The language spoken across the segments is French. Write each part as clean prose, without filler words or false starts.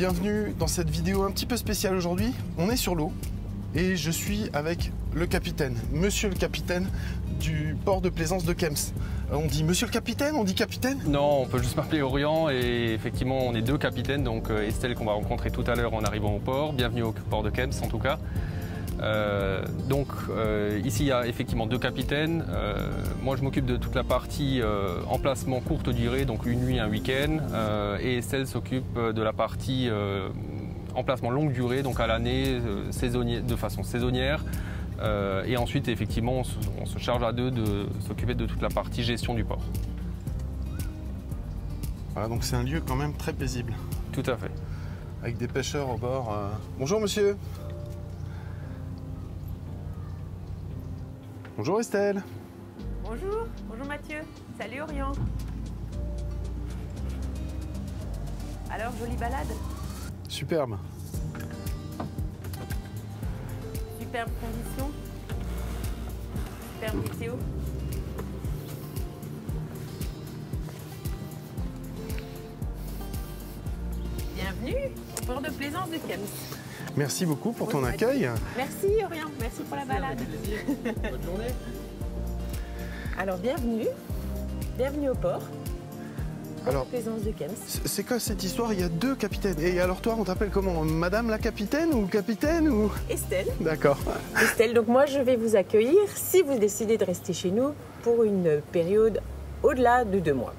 bienvenue dans cette vidéo un petit peu spéciale aujourd'hui. On est sur l'eau et je suis avec le capitaine, monsieur le capitaine du port de plaisance de Kems. On dit monsieur le capitaine, on dit capitaine? Non, on peut juste m'appeler Orient et effectivement on est deux capitaines, donc Estelle qu'on va rencontrer tout à l'heure en arrivant au port. Bienvenue au port de Kems en tout cas. Ici il y a effectivement deux capitaines. Moi je m'occupe de toute la partie emplacement courte durée, donc une nuit, un week-end. Et Estelle s'occupe de la partie emplacement longue durée, donc à l'année, de façon saisonnière. Et ensuite effectivement on se charge à deux de s'occuper de toute la partie gestion du port. Voilà, donc c'est un lieu quand même très paisible. Tout à fait. Avec des pêcheurs au bord. Bonjour monsieur. Bonjour Estelle. Bonjour, bonjour Mathieu. Salut Orient. Alors, jolie balade? Superbe. Superbe condition. Superbe météo. Bienvenue au port de plaisance de Kems. Merci beaucoup pour ton accueil. Merci Orient, merci pour la balade. Bonne journée. Alors bienvenue au port. Alors, De plaisance de Kems. c'est quoi cette histoire? Il y a deux capitaines. Et alors toi, on t'appelle comment? Madame la capitaine ou capitaine ou... Estelle. D'accord. Estelle, donc moi je vais vous accueillir si vous décidez de rester chez nous pour une période au-delà de 2 mois.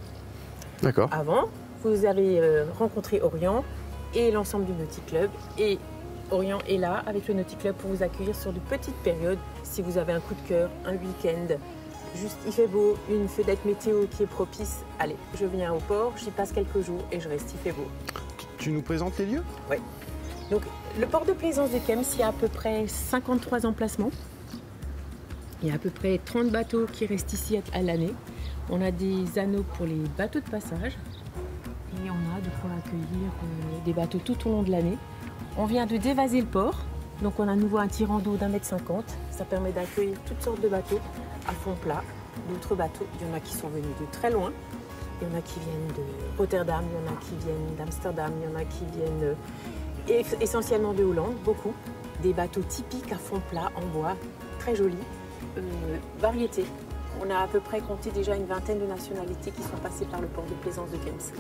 D'accord. Avant, vous avez rencontré Orient et l'ensemble du Nautic Club. Et Orient est là avec le Nautic Club pour vous accueillir sur de petites périodes. Si vous avez un coup de cœur, un week-end, juste il fait beau, une fenêtre météo qui est propice, allez, je viens au port, j'y passe quelques jours et je reste, il fait beau. Tu nous présentes les lieux? Oui. Donc le port de plaisance de Kems, il y a à peu près 53 emplacements. Il y a à peu près 30 bateaux qui restent ici à l'année. On a des anneaux pour les bateaux de passage et on a de quoi accueillir des bateaux tout au long de l'année. On vient de dévaser le port, donc on a à nouveau un tirant d'eau d'1,50 m. Ça permet d'accueillir toutes sortes de bateaux à fond plat. D'autres bateaux, il y en a qui sont venus de très loin. Il y en a qui viennent de Rotterdam, il y en a qui viennent d'Amsterdam, il y en a qui viennent essentiellement de Hollande, beaucoup. Des bateaux typiques à fond plat, en bois, très jolis. Variété. On a à peu près compté déjà une vingtaine de nationalités qui sont passées par le port de plaisance de Kems.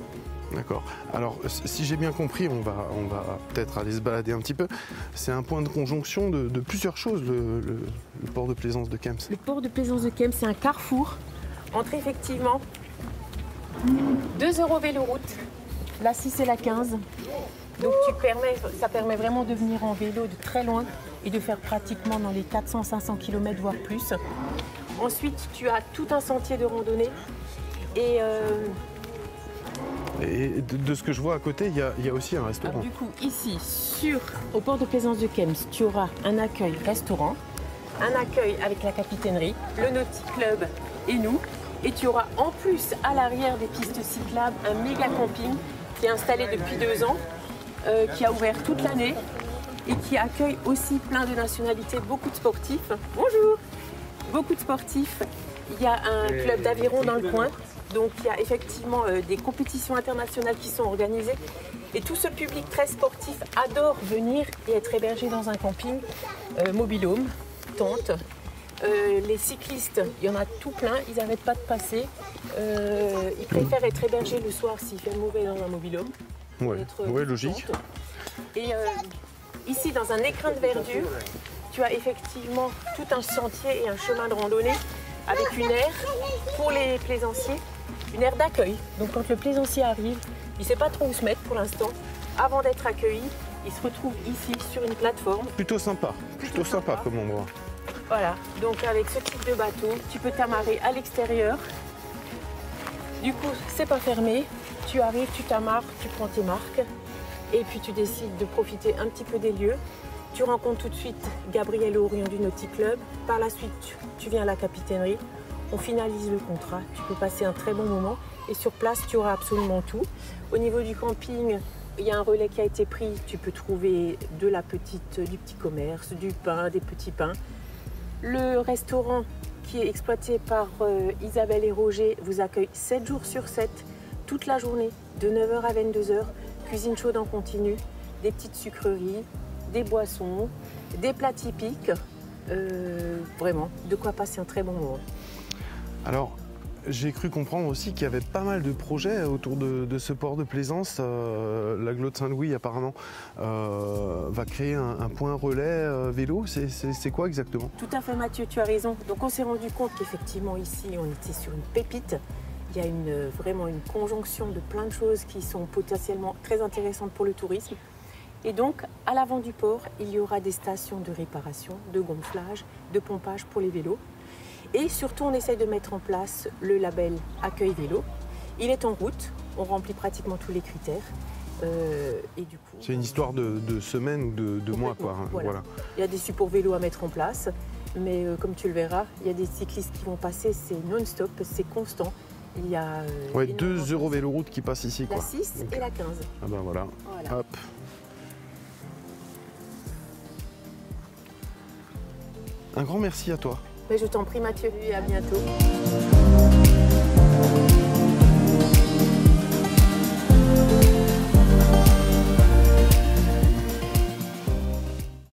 D'accord. Alors, si j'ai bien compris, on va peut-être aller se balader un petit peu. C'est un point de conjonction de plusieurs choses, le port de plaisance de Kems. Le port de plaisance de Kems, c'est un carrefour entre effectivement 2 € véloroute, la 6 et la 15. Donc ça permet vraiment de venir en vélo de très loin et de faire pratiquement dans les 400-500 km voire plus. Ensuite, tu as tout un sentier de randonnée et de ce que je vois à côté, il y a aussi un restaurant. du coup, ici, au port de plaisance de Kems, tu auras un accueil restaurant, un accueil avec la capitainerie, le Nautic Club et nous. Et tu auras en plus à l'arrière des pistes cyclables un méga camping qui est installé depuis 2 ans, qui a ouvert toute l'année et qui accueille aussi plein de nationalités, beaucoup de sportifs. Bonjour! Beaucoup de sportifs. Il y a un club d'aviron dans le coin. Donc il y a effectivement des compétitions internationales qui sont organisées. Et tout ce public très sportif adore venir et être hébergé dans un camping, mobil-home, tente. Les cyclistes, il y en a tout plein, ils n'arrêtent pas de passer. Ils préfèrent être hébergés le soir s'il fait mauvais dans un mobil-home. Ouais, logique. Et ici, dans un écrin de verdure, tu as effectivement tout un sentier et un chemin de randonnée avec une aire pour les plaisanciers, une aire d'accueil. Donc quand le plaisancier arrive, il ne sait pas trop où se mettre pour l'instant. Avant d'être accueilli, il se retrouve ici sur une plateforme. Plutôt sympa comme endroit. Voilà, donc avec ce type de bateau, tu peux t'amarrer à l'extérieur. Du coup, c'est pas fermé. Tu arrives, tu t'amarres, tu prends tes marques et puis tu décides de profiter un petit peu des lieux. Tu rencontres tout de suite Gabriel Orient du Nautic Club. Par la suite, tu viens à la capitainerie. On finalise le contrat. Tu peux passer un très bon moment. Et sur place, tu auras absolument tout. Au niveau du camping, il y a un relais qui a été pris. Tu peux trouver du petit commerce, du pain, des petits pains. Le restaurant qui est exploité par Isabelle et Roger vous accueille 7 jours sur 7, toute la journée, de 9 h à 22 h. Cuisine chaude en continu. des petites sucreries, des boissons, des plats typiques. Vraiment, de quoi passer un très bon moment. Alors, j'ai cru comprendre aussi qu'il y avait pas mal de projets autour de ce port de plaisance. L'Agglo de Saint-Louis, apparemment, va créer un point relais vélo. C'est quoi exactement? Tout à fait, Mathieu, tu as raison. Donc, on s'est rendu compte qu'effectivement, ici, on était sur une pépite. Il y a vraiment une conjonction de plein de choses qui sont potentiellement très intéressantes pour le tourisme. Et donc, à l'avant du port, il y aura des stations de réparation, de gonflage, de pompage pour les vélos. Et surtout, on essaye de mettre en place le label Accueil Vélo. Il est en route, on remplit pratiquement tous les critères. Et du coup, c'est une histoire de semaines ou de mois, quoi. Voilà. Il y a des supports vélos à mettre en place, mais comme tu le verras, il y a des cyclistes qui vont passer, c'est non-stop, c'est constant. Il y a 2 Eurovéloroutes qui passent ici, quoi. La 6 et la 15. Ah ben voilà. Hop. Un grand merci à toi. Mais je t'en prie, Mathieu, et à bientôt.